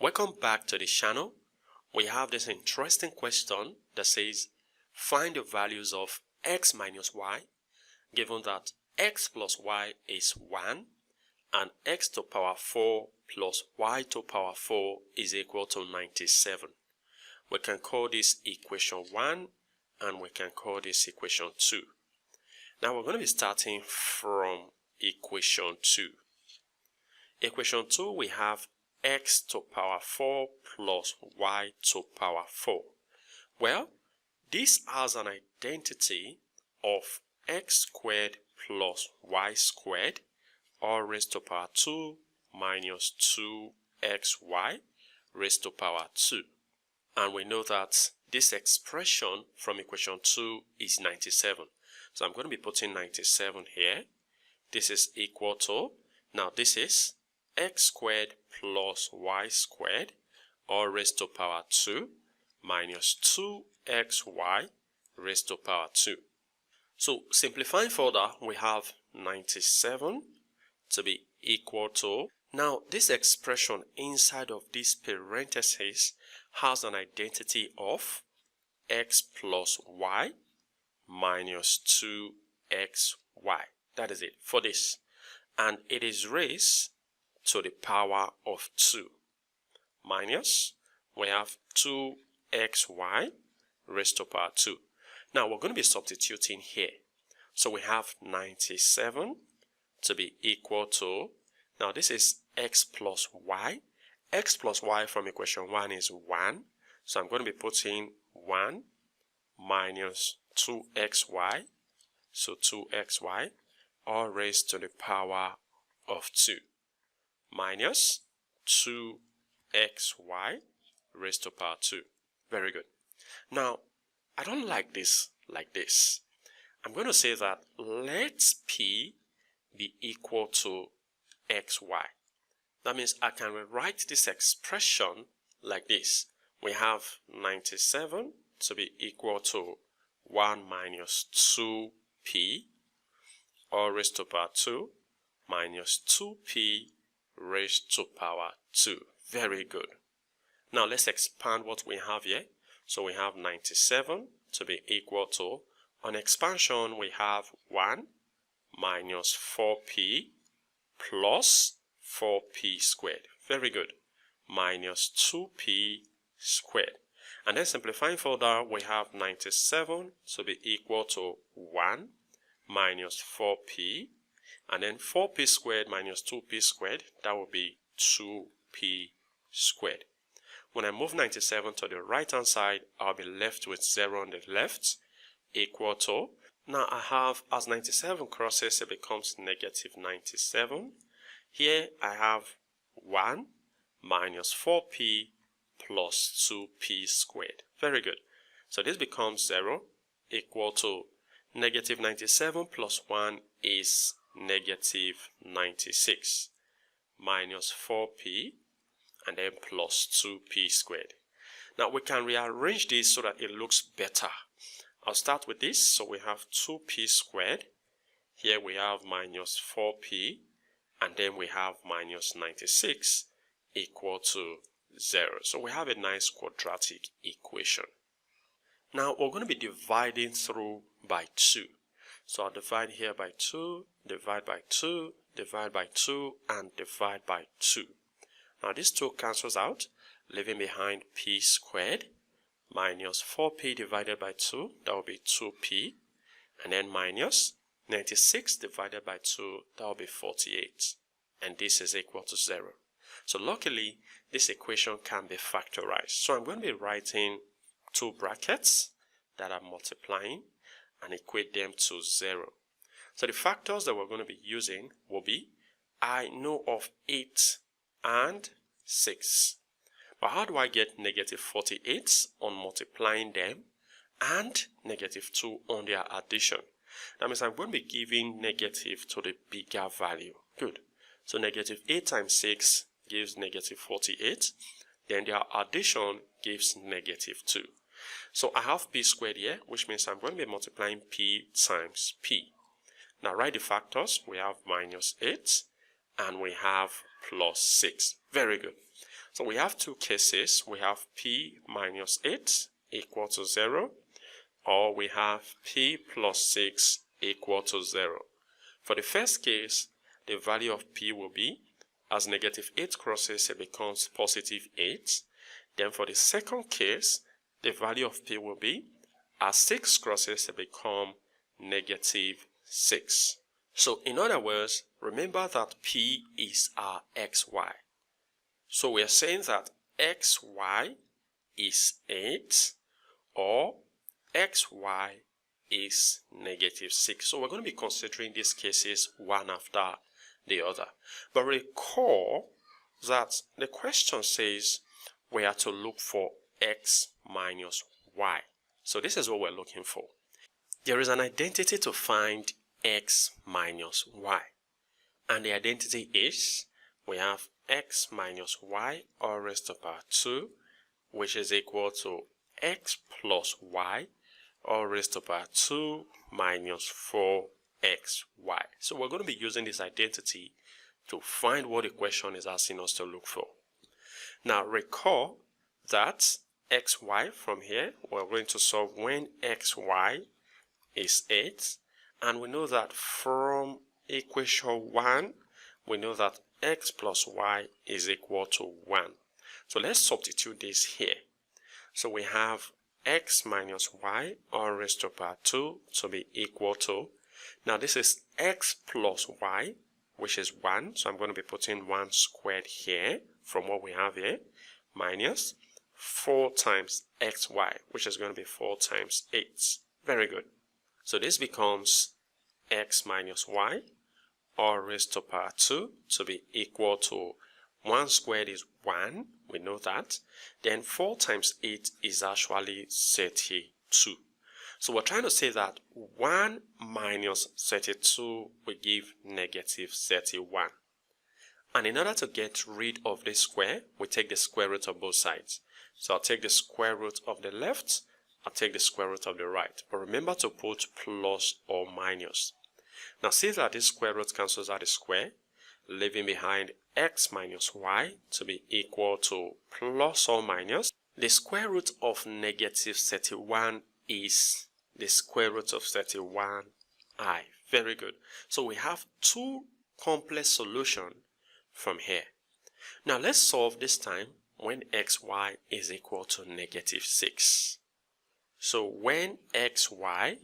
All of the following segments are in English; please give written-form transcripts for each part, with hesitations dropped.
Welcome back to the channel. We have this interesting question that says find the values of x minus y given that x plus y is 1 and x to power 4 plus y to power 4 is equal to 97. We can call this equation 1 and we can call this equation 2. Now we're going to be starting from equation 2. Equation 2, we have x to power 4 plus y to power 4. Well, this has an identity of x squared plus y squared all raised to power 2 minus 2xy raised to power 2. And we know that this expression from equation 2 is 97. So I'm going to be putting 97 here. This is equal to, now this is x squared plus y squared all raised to power 2 minus 2xy raised to power 2. So simplifying further, we have 97 to be equal to, now this expression inside of this parenthesis has an identity of x plus y minus 2xy. That is it for this. And it is raised to the power of 2 minus, we have 2xy raised to power 2. Now we're going to be substituting here. So we have 97 to be equal to, now this is x plus y. X plus y from equation 1 is 1. So I'm going to be putting 1 minus 2xy. So 2xy all raised to the power of 2 minus 2xy raised to power 2. Very good. Now, I don't like this like this. I'm going to say that let p be equal to xy. That means I can rewrite this expression like this. We have 97 to be equal to 1 minus 2p all raised to power 2 minus 2p raised to power 2. Very good. Now let's expand what we have here. So we have 97 to be equal to, on expansion we have 1 minus 4p plus 4p squared. Very good. Minus 2p squared. And then simplifying further, we have 97 to be equal to 1 minus 4p. And then 4p squared minus 2p squared, that will be 2p squared. When I move 97 to the right hand side, I'll be left with 0 on the left, equal to, now I have, as 97 crosses, it becomes negative 97. Here I have 1 minus 4p plus 2p squared. Very good. So this becomes 0, equal to negative 97 plus 1 is negative 96 minus 4p and then plus 2p squared. Now we can rearrange this so that it looks better. I'll start with this. So we have 2p squared. Here we have minus 4p and then we have minus 96 equal to 0. So we have a nice quadratic equation. Now we're going to be dividing through by 2. So I'll divide here by 2, divide by 2, divide by 2, and divide by 2. Now this 2 cancels out, leaving behind p squared minus 4p divided by 2, that will be 2p, and then minus 96 divided by 2, that will be 48. And this is equal to 0. So luckily, this equation can be factorized. So I'm going to be writing 2 brackets that are multiplying and equate them to 0. So the factors that we're going to be using will be, I know of 8 and 6. But how do I get negative 48 on multiplying them and negative 2 on their addition? That means I'm going to be giving negative to the bigger value. Good. So negative 8 times 6 gives negative 48. Then their addition gives negative 2. So I have p squared here, which means I'm going to be multiplying p times p. Now write the factors. We have minus 8 and we have plus 6. Very good. So we have two cases. We have p minus 8 equal to 0, or we have p plus 6 equal to 0. For the first case, the value of p will be, as negative 8 crosses, it becomes positive 8. Then for the second case, the value of p will be, as 6 crosses, it becomes negative 6. So in other words, remember that p is our xy. So we are saying that xy is 8 or xy is negative 6. So we're going to be considering these cases one after the other. But recall that the question says we are to look for x minus y. So this is what we're looking for. There is an identity to find x minus y. And the identity is, we have x minus y all raised to the power 2, which is equal to x plus y all raised to the power 2 minus 4xy. So we're going to be using this identity to find what the question is asking us to look for. Now recall that xy from here, we're going to solve when xy is 8. And we know that from equation 1, we know that x plus y is equal to 1. So let's substitute this here. So we have x minus y all raised to the power 2 to be equal to, now this is x plus y, which is 1. So I'm going to be putting 1 squared here from what we have here, minus 4 times xy, which is going to be 4 times 8. Very good. So this becomes x minus y all raised to the power 2 to be equal to 1 squared is 1, we know that. Then 4 times 8 is actually 32. So we're trying to say that 1 minus 32 will give negative 31. And in order to get rid of this square, we take the square root of both sides. So I'll take the square root of the left, I'll take the square root of the right. But remember to put plus or minus. Now see that this square root cancels out the square, leaving behind x minus y to be equal to plus or minus. The square root of negative 31 is the square root of 31i. Very good. So we have two complex solutions from here. Now let's solve this time when xy is equal to negative 6. So when xy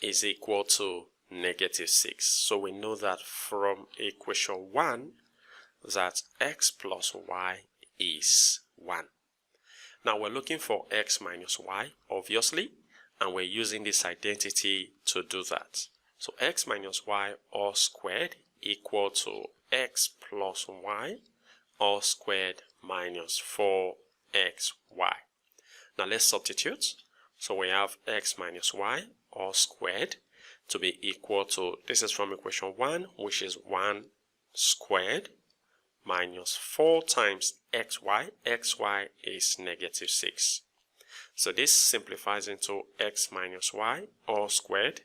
is equal to negative 6. So we know that from equation 1 that x plus y is 1. Now we're looking for x minus y, obviously, and we're using this identity to do that. So x minus y all squared equal to x plus y all squared minus 4xy. Now let's substitute. So we have x minus y all squared to be equal to, this is from equation 1, which is 1 squared minus 4 times xy. Xy is negative 6. So this simplifies into x minus y all squared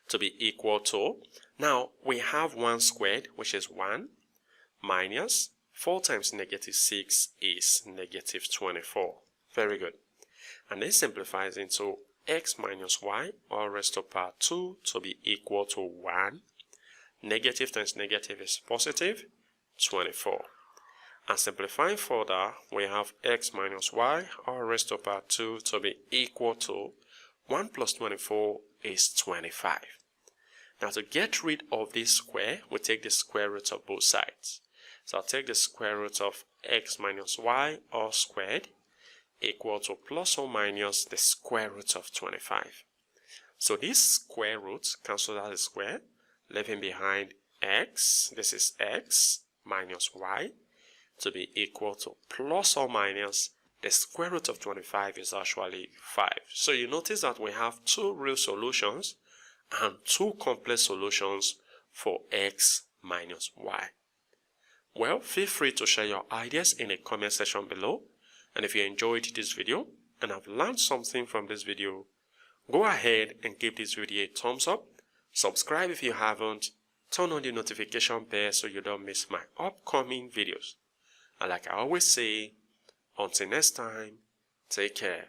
to be equal to, now we have 1 squared, which is 1, minus 4 times negative 6 is negative 24. Very good. And this simplifies into x minus y all raised to the power 2 to be equal to 1. Negative times negative is positive, 24. And simplifying further, we have x minus y all raised to the power 2 to be equal to 1 plus 24 is 25. Now to get rid of this square, we take the square root of both sides. So I'll take the square root of x minus y all squared equal to plus or minus the square root of 25. So this square root cancels out the square, leaving behind x, this is x minus y, to be equal to plus or minus the square root of 25 is actually 5. So you notice that we have two real solutions and two complex solutions for x minus y. Well, feel free to share your ideas in the comment section below. And if you enjoyed this video and have learned something from this video, go ahead and give this video a thumbs up, subscribe if you haven't, turn on the notification bell so you don't miss my upcoming videos. And like I always say, until next time, take care.